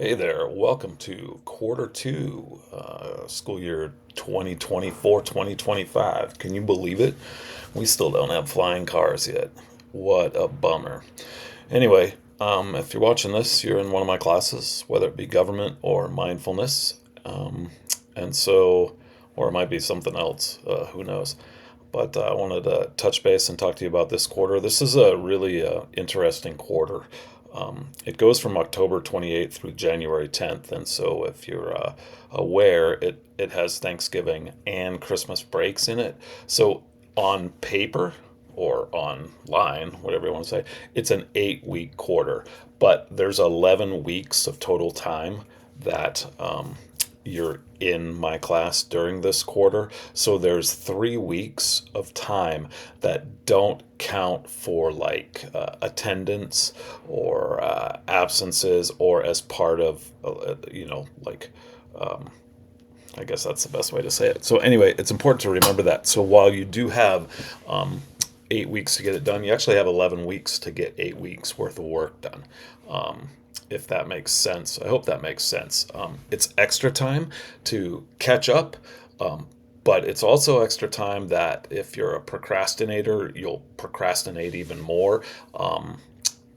Hey there, welcome to quarter two, school year 2024-2025. Can you believe it? We still don't have flying cars yet. What a bummer. Anyway, if you're watching this, you're in one of my classes, whether it be government or mindfulness. And so, or it might be something else, who knows. But I wanted to touch base and talk to you about this quarter. This is a really interesting quarter. It goes from October 28th through January 10th, and so if you're aware, it has Thanksgiving and Christmas breaks in it. So on paper or online, whatever you want to say, it's an 8 week quarter, but there's 11 weeks of total time that you're in my class during this quarter. So there's 3 weeks of time that don't count for like attendance or absences or as part of, like, I guess that's the best way to say it. So anyway, it's important to remember that. So while you do have 8 weeks to get it done, you actually have 11 weeks to get 8 weeks worth of work done. If that makes sense. I hope that makes sense. It's extra time to catch up, but it's also extra time that if you're a procrastinator, you'll procrastinate even more.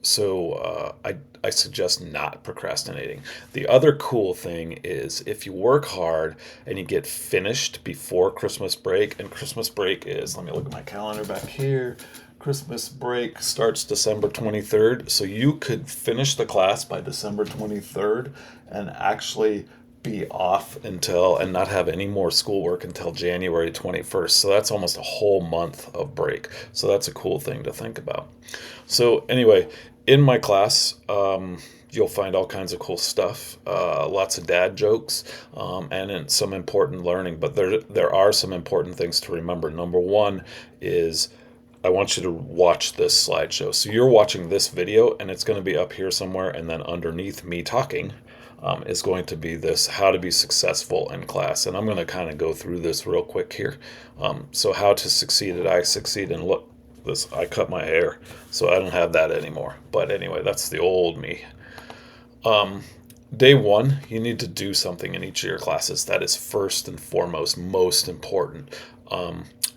So I suggest not procrastinating. The other cool thing is if you work hard and you get finished before Christmas break, and Christmas break is, let me look at my calendar back here. Christmas break starts December 23rd. So you could finish the class by December 23rd and actually be off until and not have any more schoolwork until January 21st. So that's almost a whole month of break. So that's a cool thing to think about. So anyway, in my class, you'll find all kinds of cool stuff, lots of dad jokes, and some important learning. But there are some important things to remember. Number one is I want you to watch this slideshow. So you're watching this video, and it's going to be up here somewhere, and then underneath me talking is going to be this how to be successful in class. And I'm going to kind of go through this real quick here. So how to succeed at I Succeed, and look, this I cut my hair, so I don't have that anymore. But anyway, that's the old me. Day one, you need to do something in each of your classes. That is first and foremost, most important.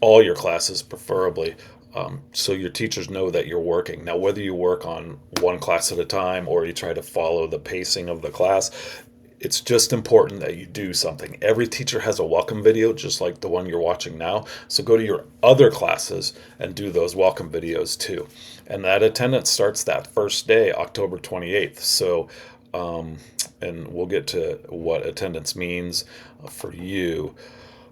All your classes, preferably, so your teachers know that you're working. Now, whether you work on one class at a time or you try to follow the pacing of the class, it's just important that you do something. Every teacher has a welcome video, just like the one you're watching now. So go to your other classes and do those welcome videos too. And that attendance starts that first day, October 28th. So, and we'll get to what attendance means for you.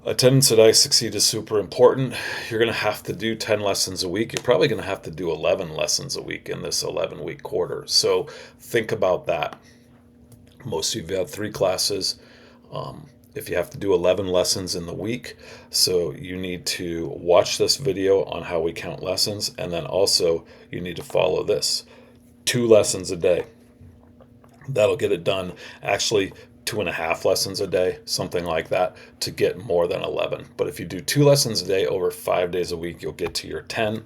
Attendance at I Succeed is super important. You're going to have to do 10 lessons a week. You're probably going to have to do 11 lessons a week in this 11-week quarter. So think about that. Most of you have 3 classes. If you have to do 11 lessons in the week, so you need to watch this video on how we count lessons, and then also you need to follow this 2 lessons a day. That'll get it done. Actually, 2.5 lessons a day, something like that, to get more than 11. But if you do 2 lessons a day over 5 days a week, you'll get to your 10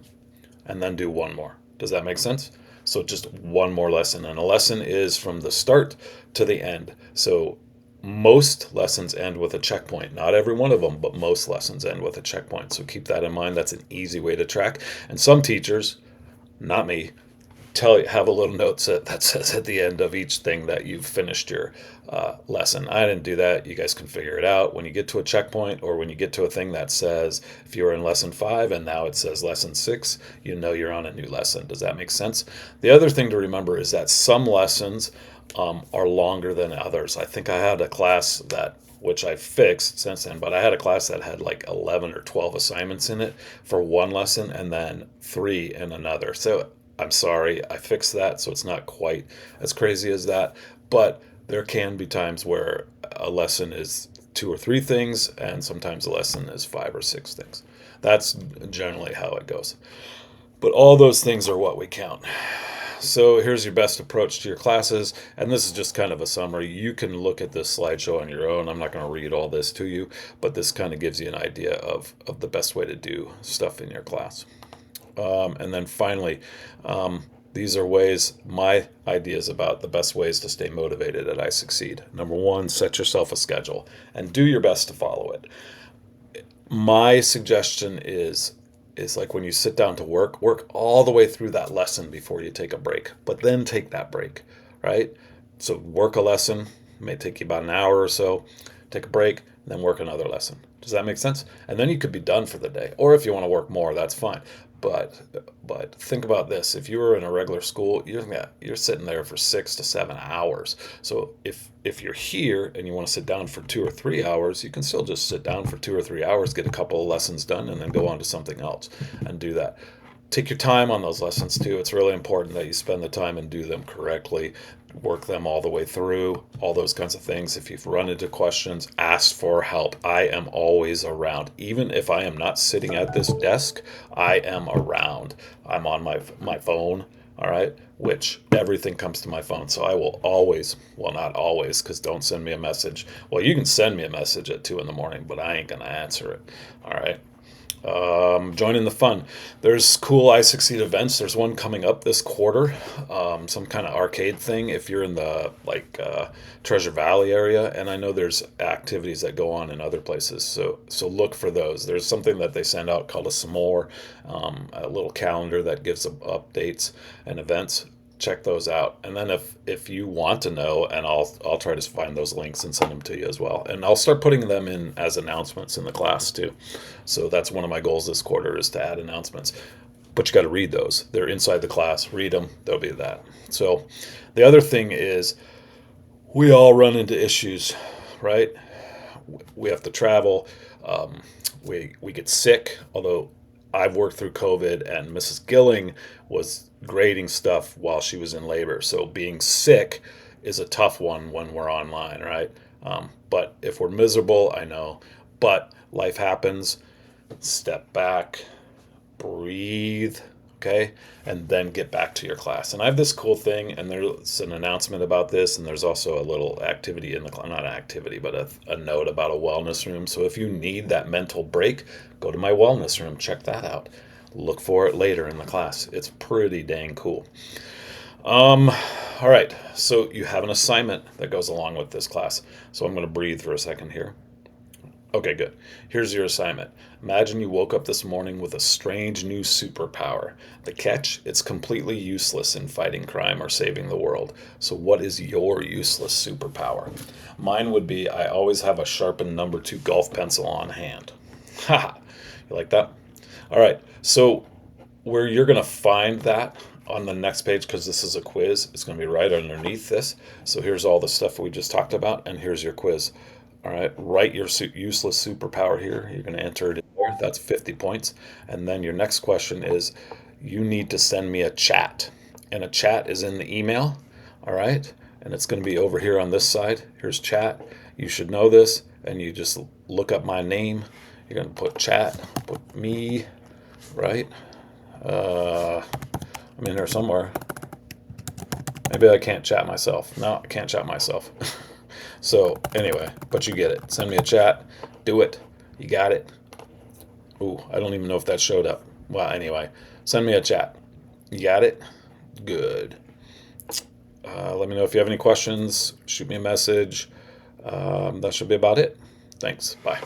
and then do one more. Does that make sense? So just one more lesson. And a lesson is from the start to the end. So most lessons end with a checkpoint. Not every one of them, but most lessons end with a checkpoint. So keep that in mind. That's an easy way to track. And some teachers, not me, have a little note that says at the end of each thing that you've finished your lesson. I didn't do that. You guys can figure it out. When you get to a checkpoint or when you get to a thing that says if you were in lesson 5 and now it says lesson 6, you know you're on a new lesson. Does that make sense? The other thing to remember is that some lessons are longer than others. I think I had a class that which I fixed since then, but I had a class that had like 11 or 12 assignments in it for one lesson and then 3 in another. So I'm sorry, I fixed that, so it's not quite as crazy as that. But there can be times where a lesson is 2 or 3 things, and sometimes a lesson is 5 or 6 things. That's generally how it goes. But all those things are what we count. So here's your best approach to your classes, and this is just kind of a summary. You can look at this slideshow on your own. I'm not going to read all this to you, but this kind of gives you an idea of the best way to do stuff in your class. And then finally, These are ways, my ideas about the best ways to stay motivated at iSucceed. Number one, set yourself a schedule and do your best to follow it. My suggestion is like when you sit down to work all the way through that lesson before you take a break, but then take that break, right? So work a lesson, may take you about an hour or so, take a break, then work another lesson. Does that make sense? And then you could be done for the day. Or if you want to work more, that's fine. But think about this: if you were in a regular school, you're sitting there for 6 to 7 hours. So if you're here and you want to sit down for 2 or 3 hours, you can still just sit down for 2 or 3 hours, get a couple of lessons done, and then go on to something else and do that. Take your time on those lessons too. It's really important that you spend the time and do them correctly, work them all the way through, all those kinds of things. If you've run into questions, ask for help. I am always around. Even if I am not sitting at this desk, I am around. I'm on my phone, all right, which everything comes to my phone. So I will always, well, not always, because don't send me a message. Well, you can send me a message at 2 in the morning, but I ain't going to answer it, all right? Joining the fun. There's cool iSucceed events. There's one coming up this quarter, some kind of arcade thing if you're in the Treasure Valley area, and I know there's activities that go on in other places. So look for those. There's something that they send out called a S'more, a little calendar that gives updates and events. Check those out, and then if you want to know, and I'll try to find those links and send them to you as well, and I'll start putting them in as announcements in the class too. So that's one of my goals this quarter, is to add announcements, but you got to read those. They're inside the class. Read them. There'll be that. So the other thing is, we all run into issues, right? We have to travel. We get sick, although I've worked through COVID, and Mrs. Gilling was grading stuff while she was in labor. So being sick is a tough one when we're online, right? But if we're miserable, I know. But life happens. Step back, breathe, okay? And then get back to your class. And I have this cool thing, and there's an announcement about this, and there's also a little activity in the class, not an activity, but a note about a wellness room. So if you need that mental break, go to my wellness room, check that out. Look for it later in the class. It's pretty dang cool. All right, so you have an assignment that goes along with this class. So I'm going to breathe for a second here. Okay, good. Here's your assignment. Imagine you woke up this morning with a strange new superpower. The catch, it's completely useless in fighting crime or saving the world. So what is your useless superpower? Mine would be, I always have a sharpened number 2 golf pencil on hand. Haha. You like that? All right. So where you're going to find that on the next page, because this is a quiz, it's going to be right underneath this. So here's all the stuff we just talked about, and here's your quiz. All right, write your useless superpower here. You're going to enter it in there. That's 50 points. And then your next question is, you need to send me a chat. And a chat is in the email. All right, and it's going to be over here on this side. Here's chat. You should know this, and you just look up my name. You're going to put chat, put me, right? I'm in there somewhere. Maybe I can't chat myself. No, I can't chat myself. So anyway, but you get it. Send me a chat. Do it. You got it. Ooh, I don't even know if that showed up. Well, anyway, send me a chat. You got it? Good. Let me know if you have any questions. Shoot me a message. That should be about it. Thanks. Bye.